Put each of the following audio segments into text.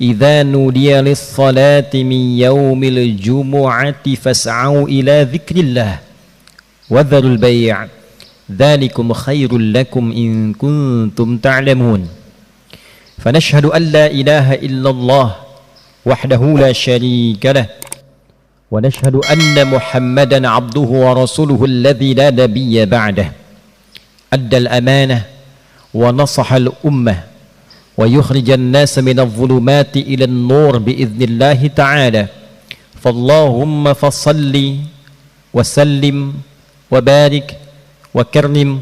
idza nudiya lis-salati min yaumil jumu'ati fas'au ila dzikrillah wa dzarul bai' dzalikum khairul lakum in kuntum ta'lamun. Fanashhadu an la ilaha illallah wahdahu la syarika lah wa nashhadu anna Muhammadan 'abduhu wa rasuluhu alladzi la nabiyya ba'dahu. Adda al-amanah wa nasaha al-ummah wa yukhrijan nasa minadh dhulumati ila an-nur bi'idhnillahi ta'ala. Fallahumma fasalli wa sallim wa barik wa karrim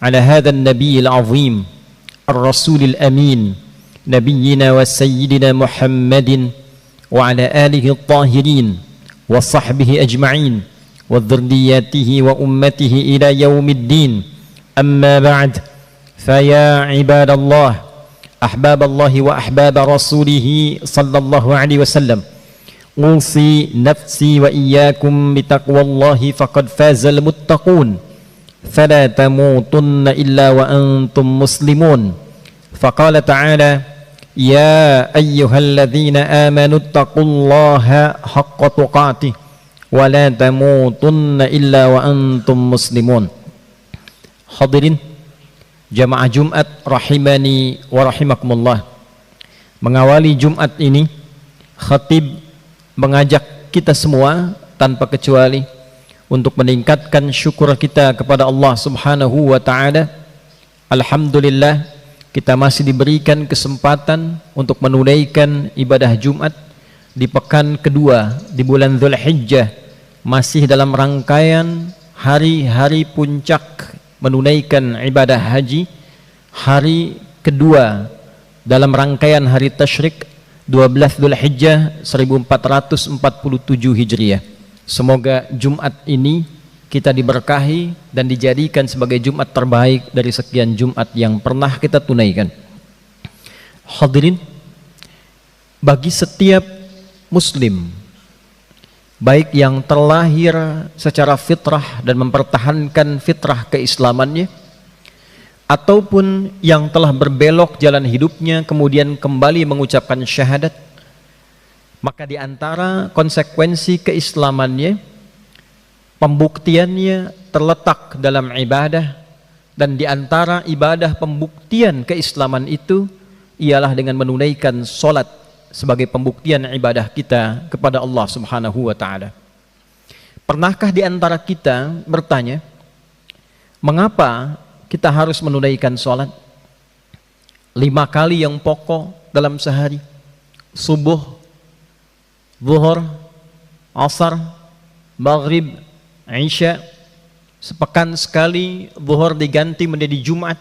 ala hadha an-nabiyil 'azim ar-rasulil amin nabiyyina wa sayyidina Muhammadin wa ala alihi at-tahirin wa sahbihi ajma'in wa dhurriyyatihi wa ummatihi ila yaumiddin. Amma ba'd, fa ya ibadallah أحباب الله وأحباب رسوله صلى الله عليه وسلم أوصي نفسي وإياكم بتقوى الله فقد فاز المتقون فلا تموتن إلا وأنتم مسلمون. فقال تعالى يا أيها الذين آمنوا اتقوا الله حق تقاته ولا تموتن إلا وأنتم مسلمون. Hadirin jamaah Jumat rahimani wa rahimakumullah. Mengawali Jumat ini, khatib mengajak kita semua tanpa kecuali untuk meningkatkan syukur kita kepada Allah Subhanahu wa taala. Alhamdulillah, kita masih diberikan kesempatan untuk menunaikan ibadah Jumat di pekan kedua di bulan Dzulhijjah, masih dalam rangkaian hari-hari puncak menunaikan ibadah haji, hari kedua dalam rangkaian hari tasyrik 12 Dzulhijjah 1447 Hijriah. Semoga Jumat ini kita diberkahi dan dijadikan sebagai Jumat terbaik dari sekian Jumat yang pernah kita tunaikan. Hadirin, bagi setiap muslim, baik yang terlahir secara fitrah dan mempertahankan fitrah keislamannya, ataupun yang telah berbelok jalan hidupnya kemudian kembali mengucapkan syahadat, maka di antara konsekuensi keislamannya, pembuktiannya terletak dalam ibadah, dan di antara ibadah pembuktian keislaman itu ialah dengan menunaikan solat sebagai pembuktian ibadah kita kepada Allah Subhanahu wa taala. Pernahkah di antara kita bertanya, mengapa kita harus menunaikan salat 5 kali yang pokok dalam sehari? Subuh, zuhur, asar, maghrib, isya. Sepekan sekali zuhur diganti menjadi Jumat.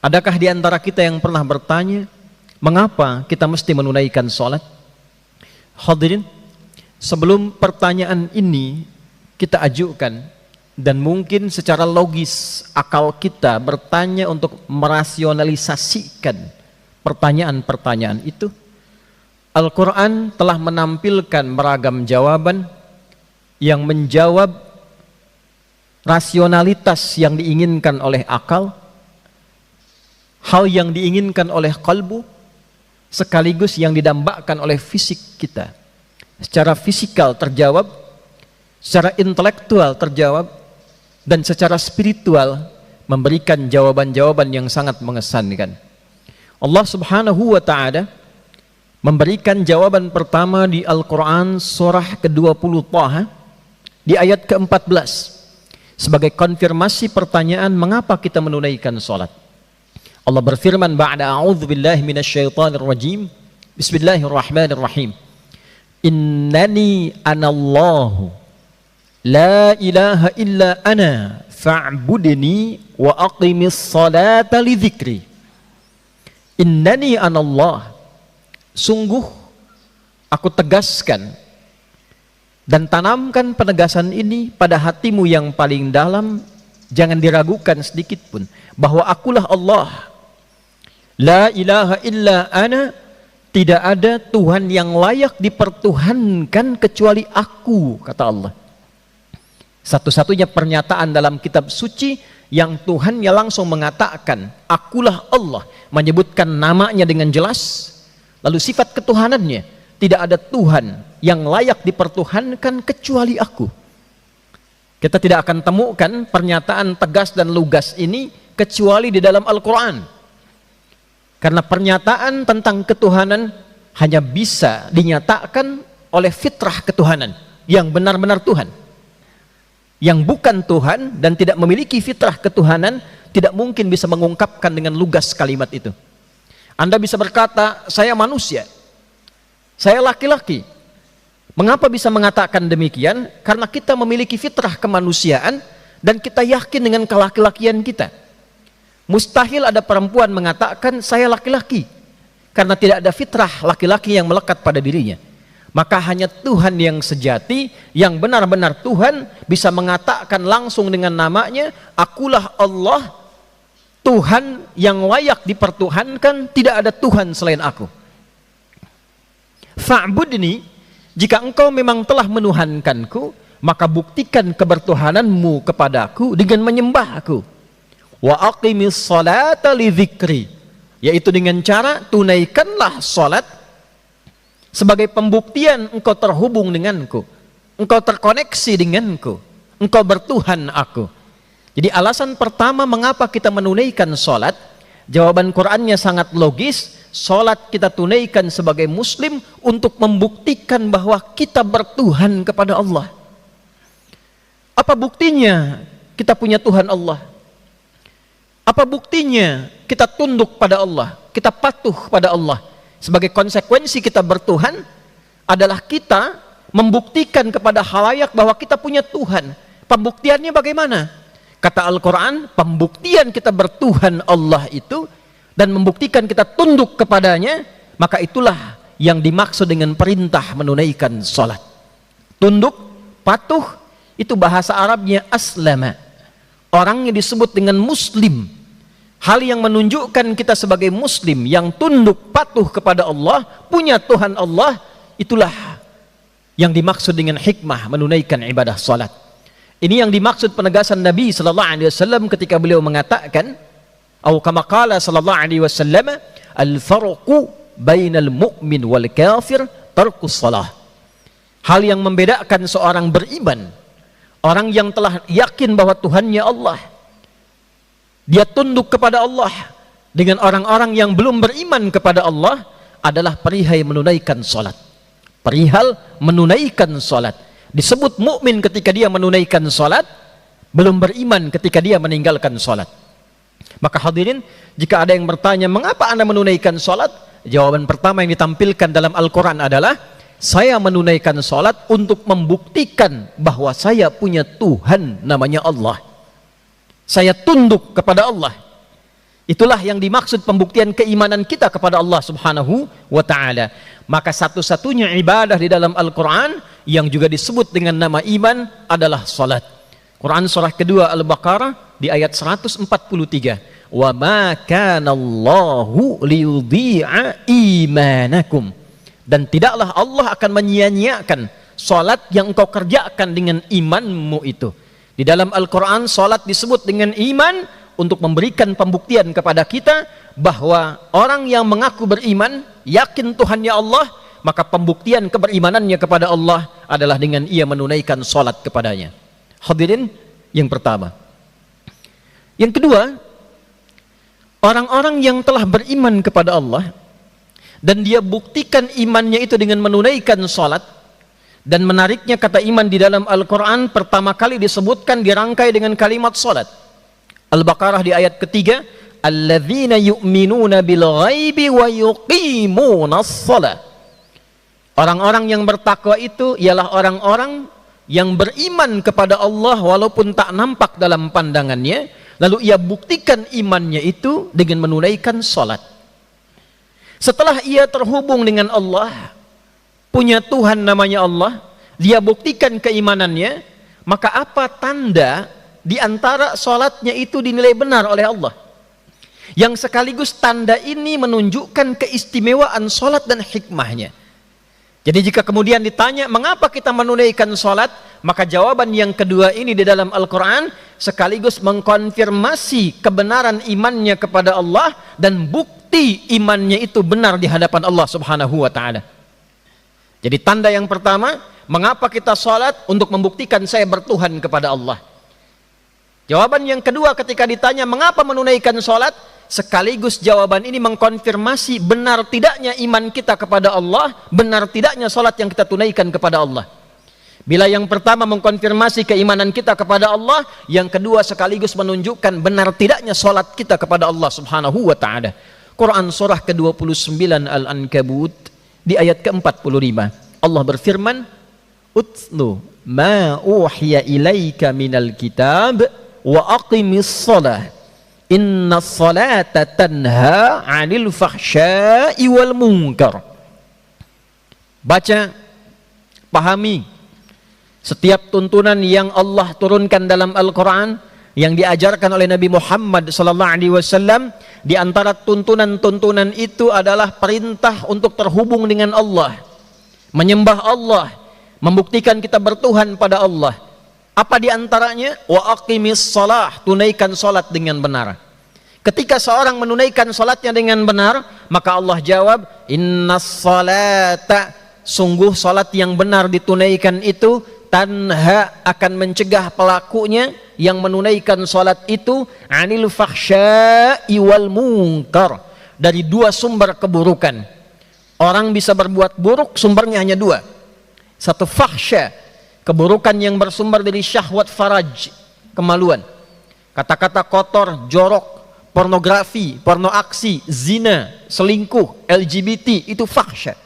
Adakah di antara kita yang pernah bertanya, mengapa kita mesti menunaikan sholat? Hadirin, sebelum pertanyaan ini kita ajukan, dan mungkin secara logis akal kita bertanya untuk merasionalisasikan pertanyaan-pertanyaan itu, Al-Quran telah menampilkan beragam jawaban yang menjawab rasionalitas yang diinginkan oleh akal, hal yang diinginkan oleh kalbu, sekaligus yang didambakan oleh fisik kita. Secara fisikal terjawab, secara intelektual terjawab, dan secara spiritual memberikan jawaban-jawaban yang sangat mengesankan. Allah Subhanahu wa ta'ala memberikan jawaban pertama di Al-Quran surah ke-20 Taha di ayat ke-14 sebagai konfirmasi pertanyaan mengapa kita menunaikan salat. Allah berfirman, ba'da a'udzu billahi minasyaitonir rajim, bismillahirrahmanirrahim, innani anallahu la ilaha illa ana fa'budni wa aqimis salata li dzikri. Innani anallah, sungguh aku tegaskan dan tanamkan penegasan ini pada hatimu yang paling dalam, jangan diragukan sedikit pun bahwa akulah Allah. La ilaha illa ana, tidak ada Tuhan yang layak dipertuhankan kecuali aku, kata Allah. Satu-satunya pernyataan dalam kitab suci yang Tuhannya langsung mengatakan akulah Allah, menyebutkan namanya dengan jelas, Lalu sifat ketuhanannya, tidak ada Tuhan yang layak dipertuhankan kecuali aku. Kita tidak akan temukan pernyataan tegas dan lugas ini kecuali di dalam Al-Quran. Karena pernyataan tentang ketuhanan hanya bisa dinyatakan oleh fitrah ketuhanan yang benar-benar Tuhan. Yang bukan Tuhan dan tidak memiliki fitrah ketuhanan tidak mungkin bisa mengungkapkan dengan lugas kalimat itu. Anda bisa berkata, saya manusia, saya laki-laki. Mengapa bisa mengatakan demikian? Karena kita memiliki fitrah kemanusiaan dan kita yakin dengan kelaki-lakian kita. Mustahil ada perempuan mengatakan saya laki-laki, karena tidak ada fitrah laki-laki yang melekat pada dirinya. Maka hanya Tuhan yang sejati, yang benar-benar Tuhan, bisa mengatakan langsung dengan namanya, akulah Allah, Tuhan yang layak dipertuhankan, tidak ada Tuhan selain aku. Fa'budni, jika engkau memang telah menuhankanku, maka buktikan kebertuhananmu kepadaku dengan menyembah aku. Wa aqimis salata li dzikri, yaitu dengan cara tunaikanlah salat sebagai pembuktian engkau terhubung denganku, engkau terkoneksi denganku, engkau bertuhan aku. Jadi alasan pertama mengapa kita menunaikan salat, jawaban Qur'annya sangat logis. Salat kita tunaikan sebagai muslim untuk membuktikan bahwa kita bertuhan kepada Allah. Apa buktinya kita punya Tuhan Allah? Apa buktinya kita tunduk pada Allah, kita patuh pada Allah? Sebagai konsekuensi kita bertuhan adalah kita membuktikan kepada khalayak bahwa kita punya Tuhan. Pembuktiannya bagaimana? Kata Al-Quran, pembuktian kita bertuhan Allah itu dan membuktikan kita tunduk kepadanya, maka itulah yang dimaksud dengan perintah menunaikan salat. Tunduk, patuh, itu bahasa Arabnya aslama. Orangnya disebut dengan muslim. Hal yang menunjukkan kita sebagai muslim yang tunduk patuh kepada Allah, punya Tuhan Allah, itulah yang dimaksud dengan hikmah menunaikan ibadah salat. Ini yang dimaksud penegasan Nabi sallallahu alaihi wasallam ketika beliau mengatakan, atau kama qala sallallahu alaihi wasallam, al-farqu bainal mu'min wal kafir tarkus salah. Hal yang membedakan seorang beriman, orang yang telah yakin bahwa Tuhannya Allah, dia tunduk kepada Allah, dengan orang-orang yang belum beriman kepada Allah, adalah perihal menunaikan salat. Perihal menunaikan salat. Disebut mukmin ketika dia menunaikan salat, belum beriman ketika dia meninggalkan salat. Maka hadirin, jika ada yang bertanya mengapa Anda menunaikan salat, jawaban pertama yang ditampilkan dalam Al-Quran adalah, saya menunaikan salat untuk membuktikan bahwa saya punya Tuhan namanya Allah. Saya tunduk kepada Allah. Itulah yang dimaksud pembuktian keimanan kita kepada Allah subhanahu wa ta'ala. Maka satu-satunya ibadah di dalam Al-Quran yang juga disebut dengan nama iman adalah salat. Quran surah kedua Al-Baqarah di ayat 143. Wa ma kana Allahu liyudhi'a imanakum. Dan tidaklah Allah akan menyia-nyiakan salat yang engkau kerjakan dengan imanmu itu. Di dalam Al-Quran salat disebut dengan iman untuk memberikan pembuktian kepada kita bahwa orang yang mengaku beriman, yakin Tuhannya Allah, maka pembuktian keberimanannya kepada Allah adalah dengan ia menunaikan salat kepadanya. Hadirin, yang pertama. Yang kedua, orang-orang yang telah beriman kepada Allah dan dia buktikan imannya itu dengan menunaikan salat. Dan menariknya, kata iman di dalam Al-Quran pertama kali disebutkan dirangkai dengan kalimat salat. Al-Baqarah di ayat ketiga, alladzina yu'minuna bil ghaibi wa yuqimunas shalah. Orang-orang yang bertakwa itu ialah orang-orang yang beriman kepada Allah walaupun tak nampak dalam pandangannya, lalu ia buktikan imannya itu dengan menunaikan salat. Setelah ia terhubung dengan Allah, punya Tuhan namanya Allah, dia buktikan keimanannya, maka apa tanda di antara salatnya itu dinilai benar oleh Allah? Yang sekaligus tanda ini menunjukkan keistimewaan salat dan hikmahnya. Jadi jika kemudian ditanya mengapa kita menunaikan salat, maka jawaban yang kedua ini di dalam Al-Quran sekaligus mengkonfirmasi kebenaran imannya kepada Allah dan bukti bukti imannya itu benar di hadapan Allah Subhanahu wa taala. Jadi tanda yang pertama, mengapa kita salat? Untuk membuktikan saya bertuhan kepada Allah. Jawaban yang kedua ketika ditanya mengapa menunaikan salat, sekaligus jawaban ini mengkonfirmasi benar tidaknya iman kita kepada Allah, benar tidaknya salat yang kita tunaikan kepada Allah. Bila yang pertama mengkonfirmasi keimanan kita kepada Allah, yang kedua sekaligus menunjukkan benar tidaknya salat kita kepada Allah Subhanahu wa taala. Quran surah ke-29 Al-Ankabut di ayat ke-45. Allah berfirman, "Utlu ma uhiya ilaika minal kitab wa aqimis shalah. Innas salata tanha 'anil fahsya'i wal munkar." Baca, pahami setiap tuntunan yang Allah turunkan dalam Al-Quran, yang diajarkan oleh Nabi Muhammad SAW. Di antara tuntunan-tuntunan itu adalah perintah untuk terhubung dengan Allah, menyembah Allah, membuktikan kita bertuhan pada Allah. Apa di antaranya? Wa aqimis shalah, tunaikan salat dengan benar. Ketika seorang menunaikan salatnya dengan benar, maka Allah jawab, innas salata, sungguh salat yang benar ditunaikan itu tanha, akan mencegah pelakunya yang menunaikan salat itu anil fahsya'i wal munkar, dari dua sumber keburukan. Orang bisa berbuat buruk, sumbernya hanya dua. Satu fahsya, keburukan yang bersumber dari syahwat faraj, kemaluan, kata-kata kotor, jorok, pornografi, porno aksi, zina, selingkuh, LGBT, itu fahsya.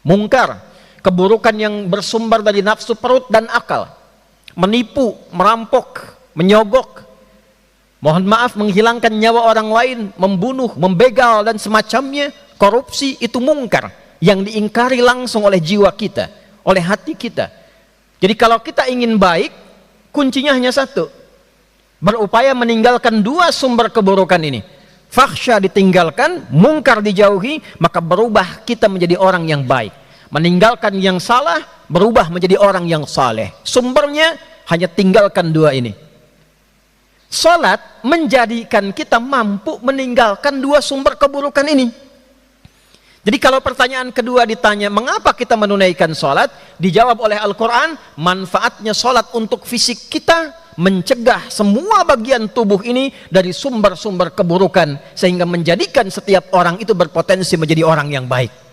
Mungkar, keburukan yang bersumber dari nafsu perut dan akal, menipu, merampok, menyogok, mohon maaf, menghilangkan nyawa orang lain, membunuh, membegal dan semacamnya, korupsi, itu mungkar yang diingkari langsung oleh jiwa kita, oleh hati kita. Jadi kalau kita ingin baik, kuncinya hanya satu, berupaya meninggalkan dua sumber keburukan ini. Fahsya ditinggalkan, mungkar dijauhi, maka berubah kita menjadi orang yang baik. Meninggalkan yang salah, berubah menjadi orang yang saleh. Sumbernya hanya tinggalkan dua ini. Salat menjadikan kita mampu meninggalkan dua sumber keburukan ini. Jadi kalau pertanyaan kedua ditanya mengapa kita menunaikan salat, dijawab oleh Al-Quran, manfaatnya salat untuk fisik kita, mencegah semua bagian tubuh ini dari sumber-sumber keburukan, sehingga menjadikan setiap orang itu berpotensi menjadi orang yang baik.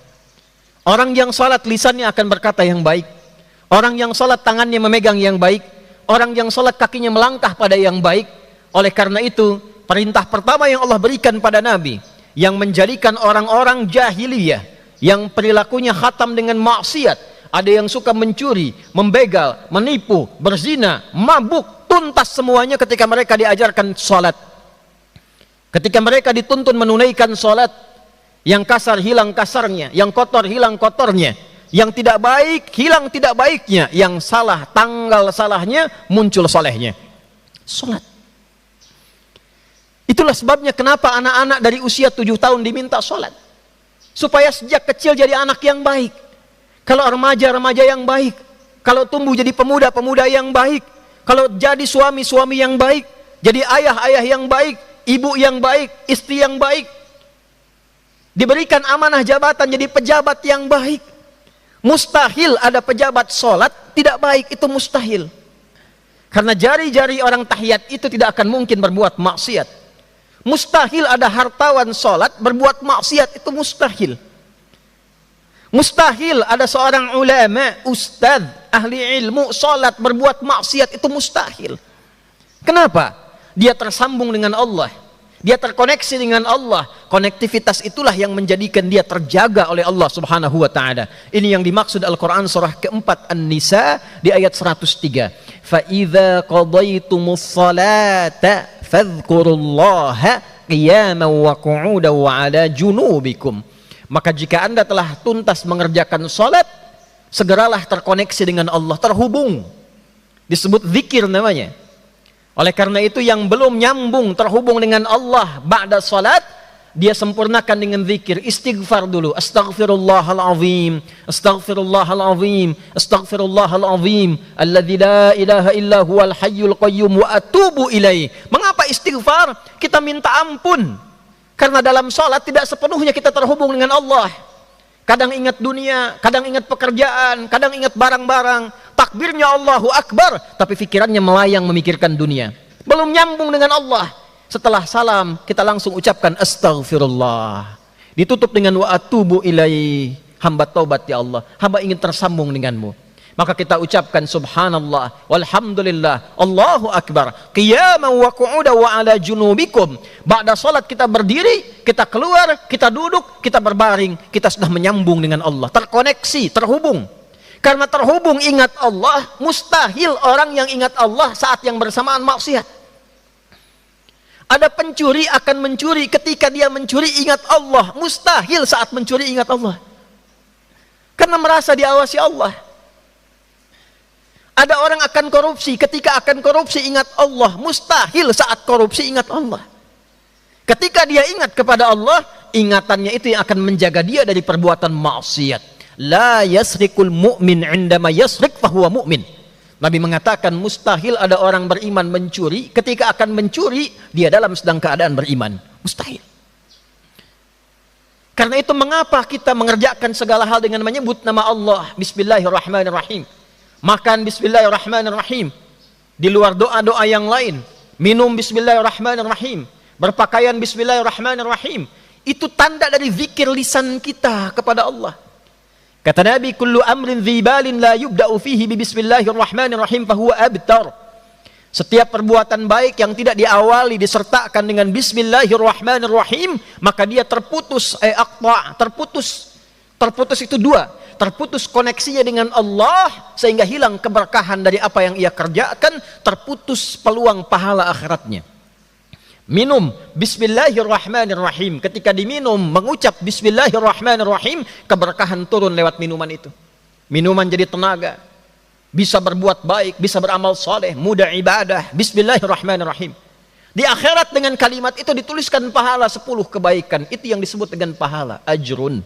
Orang yang salat lisannya akan berkata yang baik, orang yang salat tangannya memegang yang baik, orang yang salat kakinya melangkah pada yang baik. Oleh karena itu, perintah pertama yang Allah berikan pada Nabi, yang menjadikan orang-orang jahiliyah yang perilakunya khatam dengan maksiat, ada yang suka mencuri, membegal, menipu, berzina, mabuk, tuntas semuanya ketika mereka diajarkan salat. Ketika mereka dituntun menunaikan salat, yang kasar hilang kasarnya, yang kotor hilang kotornya, yang tidak baik hilang tidak baiknya, yang salah tanggal salahnya, muncul solehnya. Salat. Itulah sebabnya kenapa anak-anak dari usia 7 tahun diminta salat, supaya sejak kecil jadi anak yang baik. Kalau remaja-remaja yang baik, kalau tumbuh jadi pemuda-pemuda yang baik, kalau jadi suami-suami yang baik, jadi ayah-ayah yang baik, ibu yang baik, istri yang baik, diberikan amanah jabatan jadi pejabat yang baik. Mustahil ada pejabat sholat tidak baik, itu mustahil. Karena jari-jari orang tahiyat itu tidak akan mungkin berbuat maksiat. Mustahil ada hartawan sholat berbuat maksiat, itu mustahil. Mustahil ada seorang ulama, ustadz, ahli ilmu sholat berbuat maksiat, itu mustahil. Kenapa? Dia tersambung dengan Allah, dia terkoneksi dengan Allah. Konektivitas itulah yang menjadikan dia terjaga oleh Allah Subhanahu wa taala. Ini yang dimaksud Al-Qur'an surah keempat An-Nisa di ayat 103. Fa idza qadaytumus salata fadhkurullaha qiyaman wa qu'udan wa 'ala junubikum. Maka jika Anda telah tuntas mengerjakan salat, segeralah terkoneksi dengan Allah, terhubung. Disebut zikir namanya. Oleh karena itu yang belum nyambung terhubung dengan Allah ba'da salat, dia sempurnakan dengan zikir, istighfar dulu. Astaghfirullahalazim, astaghfirullahalazim, astaghfirullahalazim, alladzi la ilaha illa huwal hayyul qayyum wa atubu ilaih. Mengapa istighfar? Kita minta ampun Karena dalam sholat tidak sepenuhnya kita terhubung dengan Allah. Kadang ingat dunia, kadang ingat pekerjaan, kadang ingat barang-barang. Takbirnya Allahu Akbar, tapi pikirannya melayang memikirkan dunia. Belum nyambung dengan Allah. Setelah salam, kita langsung ucapkan astaghfirullah. Ditutup dengan wa atubu ilaihi. Hamba taubat ya Allah, hamba ingin tersambung denganmu. Maka kita ucapkan subhanallah, walhamdulillah, Allahu Akbar, qiyaman wa qu'udan wa ala junubikum. Ba'da salat kita berdiri, kita keluar, kita duduk, kita berbaring, kita sudah menyambung dengan Allah, terkoneksi, terhubung. Karena terhubung ingat Allah, mustahil orang yang ingat Allah saat yang bersamaan maksiat. Ada pencuri akan mencuri ketika dia mencuri ingat Allah, mustahil saat mencuri ingat Allah. Karena merasa diawasi Allah. Ada orang akan korupsi, ketika akan korupsi ingat Allah, mustahil saat korupsi ingat Allah. Ketika dia ingat kepada Allah, ingatannya itu yang akan menjaga dia dari perbuatan maksiat. La yasrikul mu'min indama yasrik fahuwa mu'min. Nabi mengatakan mustahil ada orang beriman mencuri, ketika akan mencuri dia dalam sedang keadaan beriman. Mustahil. Karena itu mengapa kita mengerjakan segala hal dengan menyebut nama Allah, bismillahirrahmanirrahim. Makan bismillahirrahmanirrahim. Di luar doa-doa yang lain, minum bismillahirrahmanirrahim, berpakaian bismillahirrahmanirrahim. Itu tanda dari zikir lisan kita kepada Allah. Kata Nabi, kullu amrin dzibalin la yubda'u fihi bi bismillahirrahmanirrahim fahuwa abtar. Setiap perbuatan baik yang tidak diawali disertakan dengan bismillahirrahmanirrahim, maka dia terputus, terputus itu dua. Terputus koneksinya dengan Allah sehingga hilang keberkahan dari apa yang ia kerjakan, terputus peluang pahala akhiratnya. Minum bismillahirrahmanirrahim, ketika diminum mengucap bismillahirrahmanirrahim, keberkahan turun lewat minuman itu. Minuman jadi tenaga, bisa berbuat baik, bisa beramal soleh, mudah ibadah, bismillahirrahmanirrahim. Di akhirat dengan kalimat itu dituliskan pahala 10 kebaikan, itu yang disebut dengan pahala, ajrun.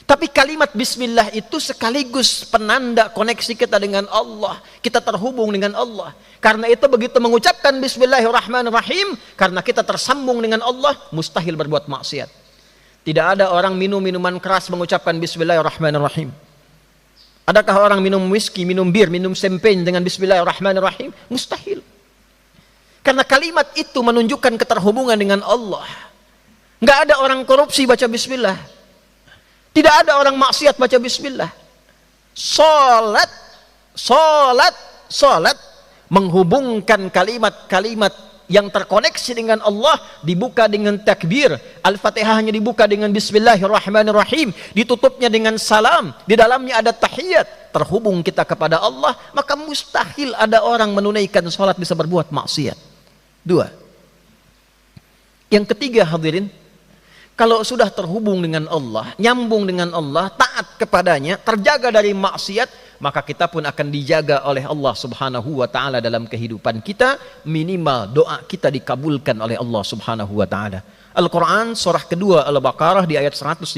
Tapi kalimat bismillah itu sekaligus penanda koneksi kita dengan Allah. Kita terhubung dengan Allah. Karena itu begitu mengucapkan bismillahirrahmanirrahim, karena kita tersambung dengan Allah, mustahil berbuat maksiat. Tidak ada orang minum minuman keras mengucapkan bismillahirrahmanirrahim. Adakah orang minum whisky, minum bir, minum champagne dengan bismillahirrahmanirrahim? Mustahil. Karena kalimat itu menunjukkan keterhubungan dengan Allah. Nggak ada orang korupsi baca bismillah. Tidak ada orang maksiat baca bismillah. Salat menghubungkan kalimat-kalimat yang terkoneksi dengan Allah, dibuka dengan takbir. Al-Fatihah hanya dibuka dengan bismillahirrahmanirrahim, ditutupnya dengan salam, di dalamnya ada tahiyat. Terhubung kita kepada Allah, maka mustahil ada orang menunaikan salat bisa berbuat maksiat. 2. Yang ketiga hadirin, kalau sudah terhubung dengan Allah, nyambung dengan Allah, taat kepadanya, terjaga dari maksiat, maka kita pun akan dijaga oleh Allah Subhanahu wa taala dalam kehidupan kita. Minimal doa kita dikabulkan oleh Allah Subhanahu wa taala. Al-Qur'an surah kedua Al-Baqarah di ayat 152.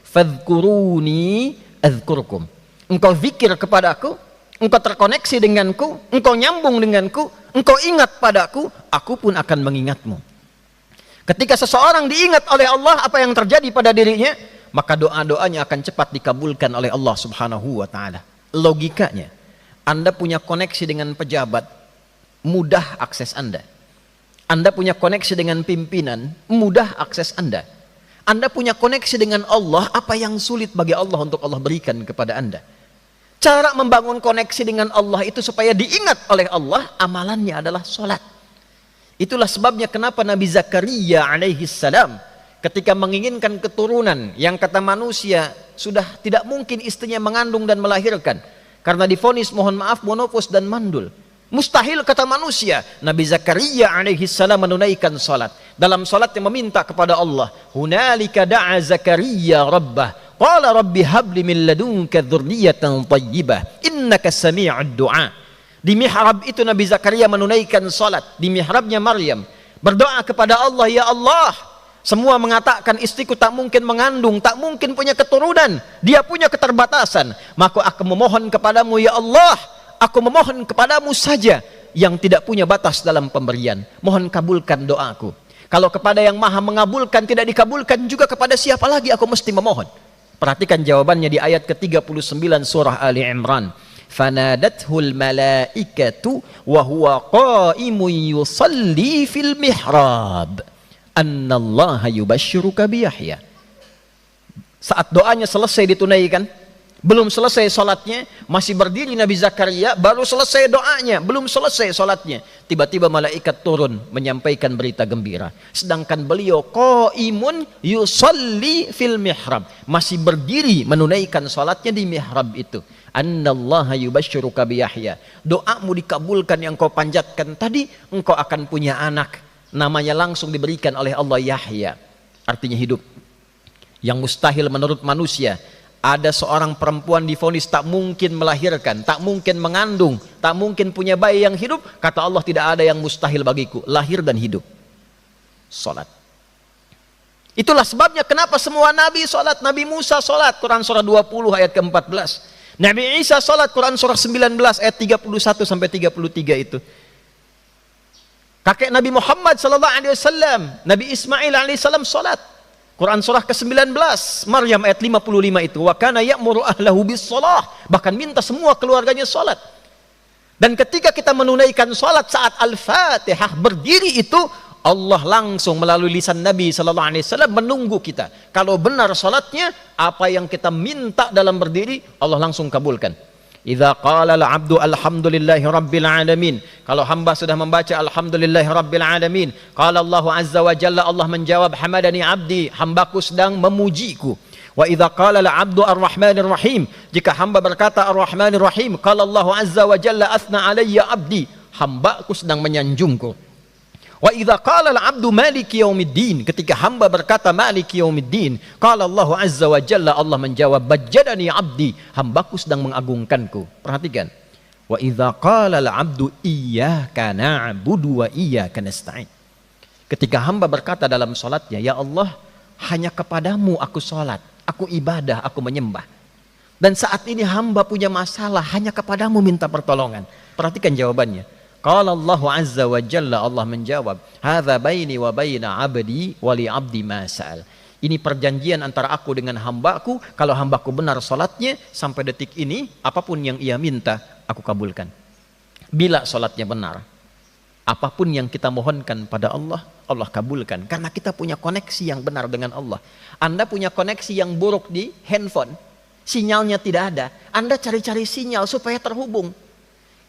Fadhkuruni adzkurkum. Engkau zikir kepadaku, engkau terkoneksi denganku, engkau nyambung denganku, engkau ingat padaku, aku pun akan mengingatmu. Ketika seseorang diingat oleh Allah apa yang terjadi pada dirinya, maka doa-doanya akan cepat dikabulkan oleh Allah Subhanahu wa taala. Logikanya, Anda punya koneksi dengan pejabat, mudah akses Anda. Anda punya koneksi dengan pimpinan, mudah akses Anda. Anda punya koneksi dengan Allah, apa yang sulit bagi Allah untuk Allah berikan kepada Anda. Cara membangun koneksi dengan Allah itu supaya diingat oleh Allah, amalannya adalah salat. Itulah sebabnya kenapa Nabi Zakaria alaihi salam ketika menginginkan keturunan yang kata manusia sudah tidak mungkin istrinya mengandung dan melahirkan karena divonis mohon maaf monofos dan mandul. Mustahil kata manusia. Nabi Zakaria alaihi salam menunaikan salat. Dalam salat yang meminta kepada Allah, hunalika da'a Zakaria rabbah qala rabbi habli min ladunka dzurriyyatan thayyibah innaka sami'ud du'a. Di mihrab itu Nabi Zakaria menunaikan salat. Di mihrabnya Maryam berdoa kepada Allah, ya Allah, semua mengatakan istriku tak mungkin mengandung, tak mungkin punya keturunan, dia punya keterbatasan, maka aku memohon kepadamu ya Allah, aku memohon kepadamu saja yang tidak punya batas dalam pemberian, mohon kabulkan doaku. Kalau kepada yang maha mengabulkan tidak dikabulkan, juga kepada siapa lagi aku mesti memohon? Perhatikan jawabannya di ayat ke-39 surah Ali Imran. Fanadathul malaikatu wa huwa qa'imun yusalli fil mihrab annallaha yubashshiruka bi Yahya. Saat doanya selesai ditunaikan, belum selesai salatnya, masih berdiri Nabi Zakaria, baru selesai doanya, belum selesai salatnya, tiba-tiba malaikat turun menyampaikan berita gembira. Sedangkan beliau qaimun yusalli fil mihrab, masih berdiri menunaikan salatnya di mihrab itu. Annallaha yubashshiruka bi Yahya. Doamu dikabulkan yang kau panjatkan tadi, engkau akan punya anak, namanya langsung diberikan oleh Allah Yahya, artinya hidup. Yang mustahil menurut manusia, ada seorang perempuan divonis tak mungkin melahirkan, tak mungkin mengandung, tak mungkin punya bayi yang hidup. Kata Allah, tidak ada yang mustahil bagiku, lahir dan hidup. Salat. Itulah sebabnya kenapa semua nabi salat. Nabi Musa salat, Quran surah 20 ayat ke-14. Nabi Isa salat, Quran surah 19 ayat 31 sampai 33 itu. Kakek Nabi Muhammad sallallahu alaihi wasallam, Nabi Ismail alaihi salam salat. Quran surah ke-19, Maryam ayat 55 itu, wa kana ya'muru ahlahu bis-shalah, bahkan minta semua keluarganya salat. Dan ketika kita menunaikan salat saat Al-Fatihah berdiri itu, Allah langsung melalui lisan Nabi sallallahu alaihi wasallam menunggu kita. Kalau benar salatnya, apa yang kita minta dalam berdiri, Allah langsung kabulkan. Idza qala al-'abdu alhamdulillahi rabbil alamin. Kalau hamba sudah membaca alhamdulillahi rabbil alamin, qala Allah azza wa jalla, Allah menjawab, hamadani 'abdi, hambaku sedang memujiku. Wa idza qala al-'abdu ar-rahmanir rahim, jika hamba berkata ar-rahmanir rahim, qala Allah azza wa jalla athna 'alayya 'abdi, hambaku sedang menyanjungku. Wa idza qala al-'abdu maliki yaumiddin, ketika hamba berkata maliki yaumiddin, qala Allah azza wa jalla, Allah menjawab bajjadani 'abdi, hambaku sedang mengagungkanku. Perhatikan. Wa idza qala al-'abdu iyyaka na'budu wa iyyaka nasta'in, ketika hamba berkata dalam salatnya, ya Allah, hanya kepadamu aku salat, aku ibadah, aku menyembah. Dan saat ini hamba punya masalah, hanya kepadamu minta pertolongan. Perhatikan jawabannya. Qala Allah azza wa jalla, Allah menjawab, hadza baini wa baina 'abdi wa li 'abdi ma sa'al. Ini perjanjian antara aku dengan hambaku, kalau hambaku benar salatnya sampai detik ini, apapun yang ia minta aku kabulkan. Bila salatnya benar, apapun yang kita mohonkan pada Allah, Allah kabulkan, karena kita punya koneksi yang benar dengan Allah. Anda punya koneksi yang buruk di handphone, sinyalnya tidak ada, Anda cari-cari sinyal supaya terhubung.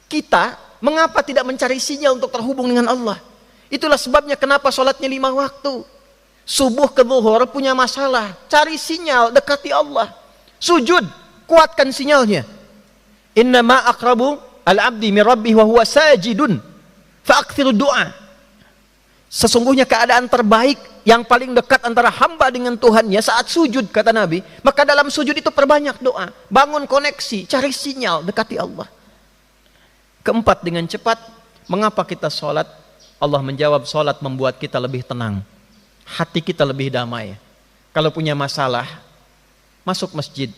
Kita mengapa tidak mencari sinyal untuk terhubung dengan Allah? Itulah sebabnya kenapa sholatnya 5 waktu. Subuh ke zuhur punya masalah, cari sinyal, dekati Allah. Sujud, kuatkan sinyalnya. Innama aqrabu al-abdi min rabbih wa huwa sajidun fa'aktsiru du'a. Sesungguhnya keadaan terbaik yang paling dekat antara hamba dengan Tuhannya saat sujud, kata Nabi. Maka dalam sujud itu perbanyak doa, bangun koneksi, cari sinyal, dekati Allah. Keempat, dengan cepat, mengapa kita sholat? Allah menjawab, sholat membuat kita lebih tenang, hati kita lebih damai. Kalau punya masalah, masuk masjid.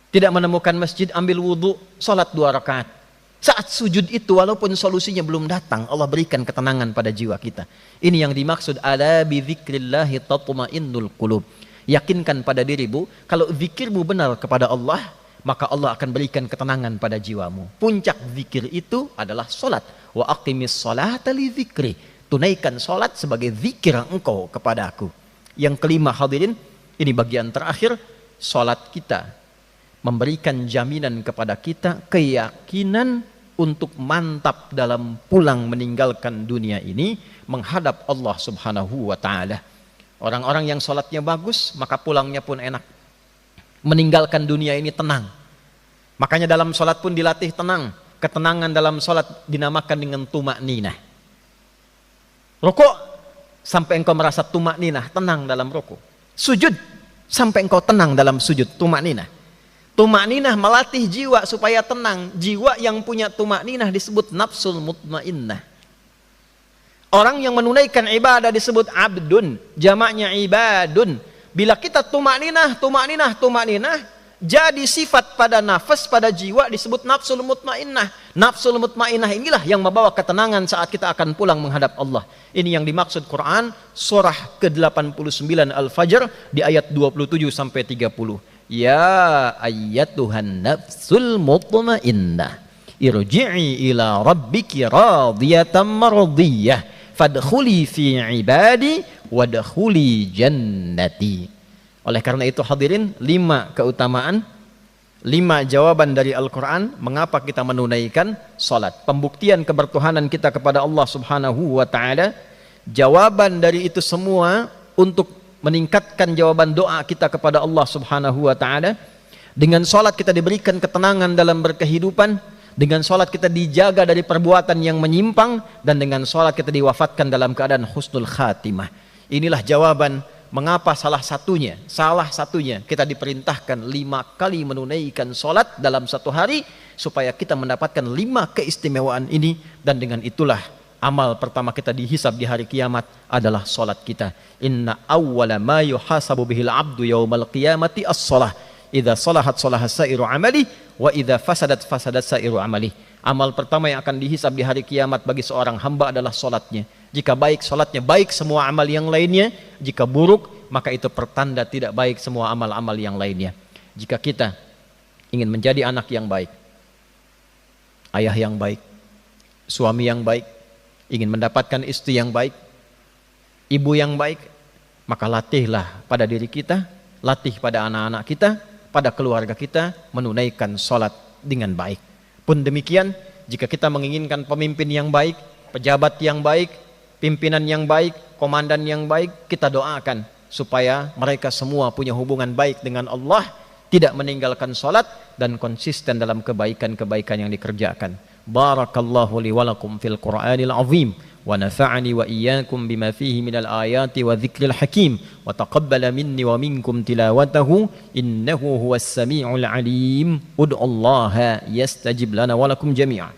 Tidak menemukan masjid, ambil wudhu, sholat 2 rakaat. Saat sujud itu, walaupun solusinya belum datang, Allah berikan ketenangan pada jiwa kita. Ini yang dimaksud, ala bi dzikrillahi tatma'innul qulub. Yakinkan pada dirimu, kalau zikirmu benar kepada Allah, maka Allah akan berikan ketenangan pada jiwamu. Puncak zikir itu adalah solat. Wa aqimis solata li zikri. Tunaikan solat sebagai zikir engkau kepada aku. Yang kelima, hadirin, ini bagian terakhir, solat kita memberikan jaminan kepada kita keyakinan untuk mantap dalam pulang meninggalkan dunia ini menghadap Allah subhanahu wa ta'ala. Orang-orang yang solatnya bagus, maka pulangnya pun enak. Meninggalkan dunia ini tenang. Makanya dalam sholat pun dilatih tenang. Ketenangan dalam sholat dinamakan dengan tumakninah. Rukuk sampai engkau merasa tumakninah, tenang dalam rukuk. Sujud sampai engkau tenang dalam sujud, tumakninah. Tumakninah melatih jiwa supaya tenang. Jiwa yang punya tumakninah disebut nafsul mutmainnah. Orang yang menunaikan ibadah disebut abdun, jamaknya ibadun. Bila kita tumakninah, jadi sifat pada nafas, pada jiwa disebut nafsul mutmainnah. Nafsul mutmainnah inilah yang membawa ketenangan saat kita akan pulang menghadap Allah. Ini yang dimaksud Quran surah ke-89 Al-Fajr di ayat 27 sampai 30. Ya ayyatuhan nafsul mutmainnah, irji'i ila rabbiki radiyatan mardiyah, fadkhuli fi ibadi wadkhuli jannati. Oleh karena itu hadirin, 5 keutamaan, 5 jawaban dari Al-Quran mengapa kita menunaikan salat. Pembuktian kebertuhanan kita kepada Allah Subhanahu wa ta'ala. Jawaban dari itu semua untuk meningkatkan jawaban doa kita kepada Allah Subhanahu wa ta'ala. Dengan salat kita diberikan ketenangan dalam berkehidupan, dengan salat kita dijaga dari perbuatan yang menyimpang, dan dengan salat kita diwafatkan dalam keadaan husnul khatimah. Inilah jawaban mengapa salah satunya kita diperintahkan 5 kali menunaikan salat dalam satu hari, supaya kita mendapatkan 5 keistimewaan ini. Dan dengan itulah amal pertama kita dihisab di hari kiamat adalah salat kita. Inna awwala ma yuhasabu bihil abdu yaumal qiyamati as-salah. Idza salahat salahat sairu amali wa idza fasadat fasadat sairu amali. Amal pertama yang akan dihisab di hari kiamat bagi seorang hamba adalah salatnya. Jika baik salatnya, baik semua amal yang lainnya. Jika buruk, maka itu pertanda tidak baik semua amal-amal yang lainnya. Jika kita ingin menjadi anak yang baik, ayah yang baik, suami yang baik, ingin mendapatkan istri yang baik, ibu yang baik, maka latihlah pada diri kita, latih pada anak-anak kita, pada keluarga kita menunaikan salat dengan baik. Pun demikian, jika kita menginginkan pemimpin yang baik, pejabat yang baik, pimpinan yang baik, komandan yang baik, kita doakan supaya mereka semua punya hubungan baik dengan Allah, tidak meninggalkan salat, dan konsisten dalam kebaikan-kebaikan yang dikerjakan. Barakallahu li wa lakum fil Qur'anil azim, wa nafa'ani wa iyyakum bima fihi minal ayati wa dzikril hakim, wa taqabbala minni wa minkum tilawatahu innahu huwas samiul alim. Ud'ullaha yastajib lana wa lakum jami'an.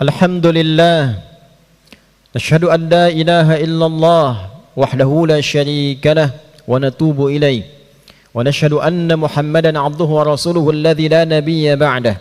Alhamdulillah, nashhadu an la ilaha illallah wahdahu la syarika lah, wa natubu ilaih, wa nashhadu anna Muhammadan abduhu wa rasuluhu alladhi la nabiyya ba'dah.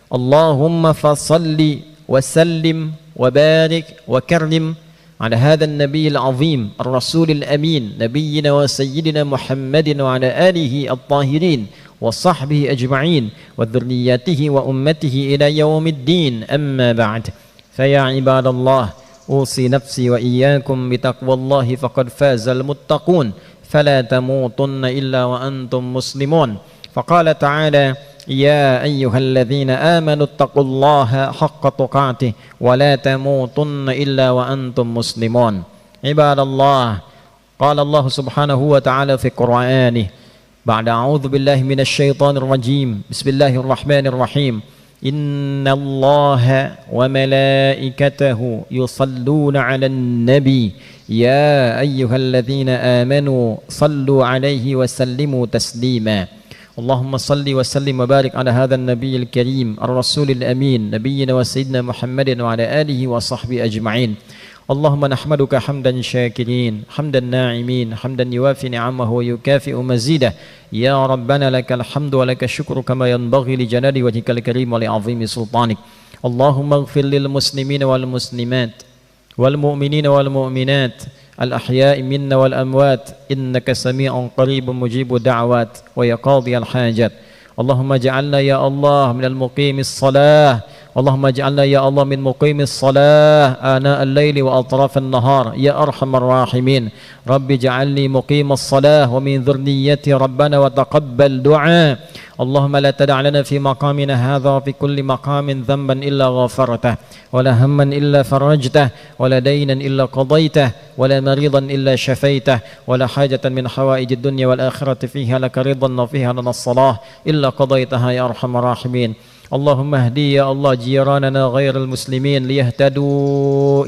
Allahumma fasalli wa sallim wa barik wa karrim ala hadha an-nabiy al-azim ar-rasul al-amin nabiyyina wa sayyidina Muhammadin wa ala alihi at-tahirin wa sahbihi ajma'in wa dhurriyyatihi wa ummatihi ila yaumiddin. Amma ba'd. Faya ibadallah, usi nafsi wa iyyakum bitaqwallahi faqad fazal muttaqun fala tamutunna illa wa antum muslimun. Faqala ta'ala ya ayyuhalladzina amanu ittaqullaha haqqa tuqatih wa la tamutunna illa wa antum muslimun. Ibadallah, qala Allah subhanahu wa ta'ala fi Qur'anihi بعد أعوذ بالله من الشيطان الرجيم بسم الله الرحمن الرحيم إن الله وملائكته يصلون على النبي يا أيها الذين آمنوا صلوا عليه وسلموا تسليما. اللهم صل وسلم وبارك على هذا النبي الكريم الرسول الأمين نبينا وسيدنا محمد وعلى آله وصحبه أجمعين. اللهم نحمدك حمدا شاكرين حمدا ناعمين حمدا يوافي نعمه ويكافئ مزيده. يا ربنا لك الحمد ولك الشكر كما ينبغي لجلال وجهك الكريم ولعظيم سلطانك. اللهم اغفر للمسلمين والمسلمات والمؤمنين والمؤمنات الأحياء منا والأموات إنك سميع قريب مجيب الدعوات ويا قاضي الحاجات. اللهم اجعلنا يا الله من المقيم الصلاة. اللهم اجعلنا يا الله من مقيم الصلاة آناء الليل وأطراف النهار يا أرحم الراحمين. رب اجعلني مقيم الصلاة ومن ذريتي ربنا وتقبل دعاء. اللهم لا تدع لنا في مقامنا هذا وفي كل مقام ذنبا إلا غفرته ولا هما إلا فرجته ولا دينا إلا قضيته ولا مريضا إلا شفيته ولا حاجة من حوائج الدنيا والآخرة فيها لك رضا وفيها لنا الصلاة إلا قضيتها يا أرحم الراحمين. اللهم اهدي يا الله جيراننا غير المسلمين ليهتدوا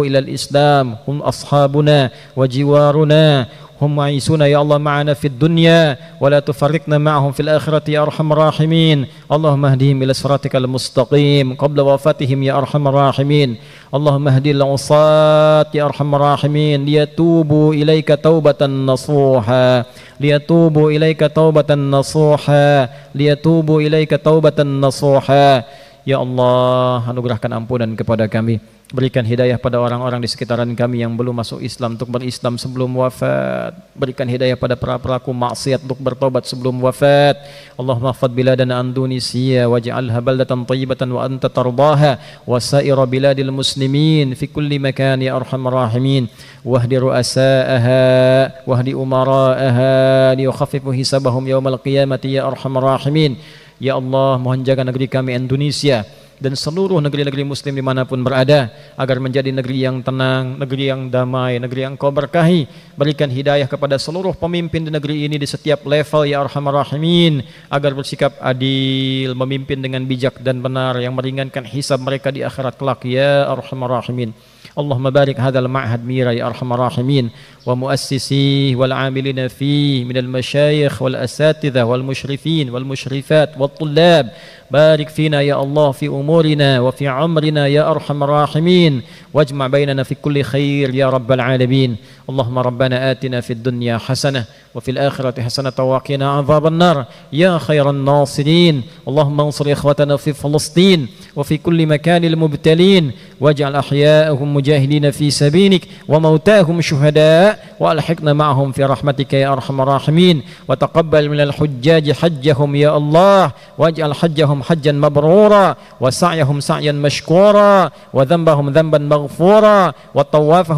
إلى الإسلام هم أصحابنا وجوارنا هم عيسون يا الله معنا في الدنيا ولا تفرقنا معهم في الآخرة يا أرحم الراحمين. اللهم اهدهم إلى صراطك المستقيم قبل وفاتهم يا أرحم الراحمين. اللهم اهد العصاة يا أرحم الراحمين ليتوبوا إليك توبة نصوحا ليتوبوا إليك توبة نصوحا ليتوبوا إليك توبة نصوحا. Ya Allah, anugerahkan ampunan kepada kami. Berikan hidayah pada orang-orang di sekitaran kami yang belum masuk Islam untuk berislam sebelum wafat. Berikan hidayah pada para pelaku maksiat untuk bertobat sebelum wafat. Allahumma hfadz biladana an Tunisia waj'alha baldatan thayyibatan wa anta tardaha wa sa'ira biladil muslimin fi kulli makan ya arhamar rahimin. Wahdi ru'asa'aha wahdi umara'aha liyukhaffifu hisabahum yaumal qiyamati ya arhamar rahimin. Ya Allah, mohon jaga negeri kami Indonesia dan seluruh negeri-negeri muslim dimanapun berada agar menjadi negeri yang tenang, negeri yang damai, negeri yang Kau berkahi. Berikan hidayah kepada seluruh pemimpin di negeri ini di setiap level ya arhamar rahimin agar bersikap adil, memimpin dengan bijak dan benar yang meringankan hisab mereka di akhirat kelak ya arhamar rahimin. Allahumma barik hadzal ma'had mira ya arhamar rahimin wa muassisi wal amilina fi minal masyayikh wal asatidhah wal musyrifin wal musyrifat wat tullab. Barik fina ya Allah fi umurina wa fi amrina ya arhamar rahimin wajma' bainana fi kulli khair ya rabbal alamin. Allahumma rabbana atina fid dunya hasanah wa fil akhirati hasanah wa qina adzaban nar ya khairan nasirin. Allahumma ansur ikhwatana fi Palestin wa fi kulli makanil mubtalin waj'al ahya'ahum mujahidin fi sabilik wa mautahum syuhada wa alhiqna ma'ahum fi rahmatika ya arhamar rahimin wa taqabbal minal hujjaj hajjahum ya Allah waj'al hajjahum hajjan mabrura wa sa'yahum sa'yan mashkura wa dhanbahum dhanban maghfura wa tawafahum